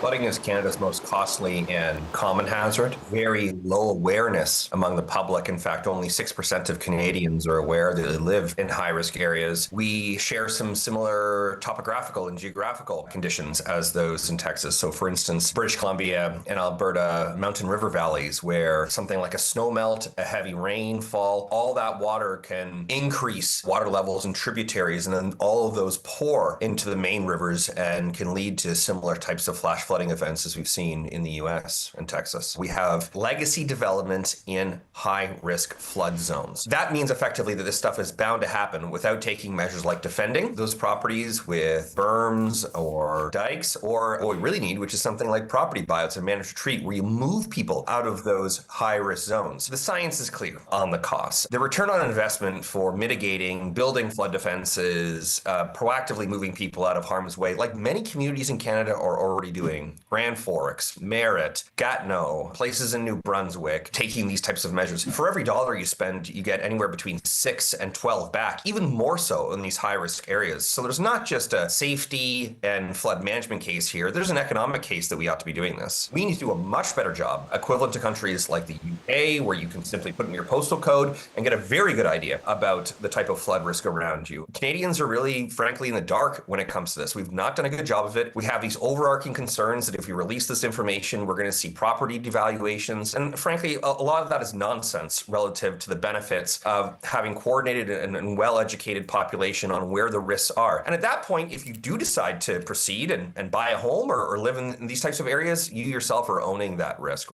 Flooding is Canada's most costly and common hazard. Very low awareness among the public. In fact, only 6% of Canadians are aware that they live in high-risk areas. We share some similar topographical and geographical conditions as those in Texas. So, for instance, British Columbia and Alberta mountain river valleys, where something like a snowmelt, a heavy rainfall, all that water can increase water levels in tributaries, and then all of those pour into the main rivers and can lead to similar types of flash flooding events as we've seen in the US and Texas. We have legacy development in high-risk flood zones. That means effectively that this stuff is bound to happen without taking measures like defending those properties with berms or dikes, or what we really need, which is something like property buyouts and managed retreat, where you move people out of those high-risk zones. The science is clear on the costs. The return on investment for mitigating, building flood defenses, proactively moving people out of harm's way, like many communities in Canada are already doing. Grand Forks, Merritt, Gatineau, places in New Brunswick, taking these types of measures. For every dollar you spend, you get anywhere between 6 and 12 back, even more so in these high-risk areas. So there's not just a safety and flood management case here. There's an economic case that we ought to be doing this. We need to do a much better job, equivalent to countries like the UK, where you can simply put in your postal code and get a very good idea about the type of flood risk around you. Canadians are really, frankly, in the dark when it comes to this. We've not done a good job of it. We have these overarching concerns that if we release this information, we're going to see property devaluations. And frankly, a lot of that is nonsense relative to the benefits of having coordinated and well-educated population on where the risks are. And at that point, if you do decide to proceed and buy a home or live in these types of areas, you yourself are owning that risk.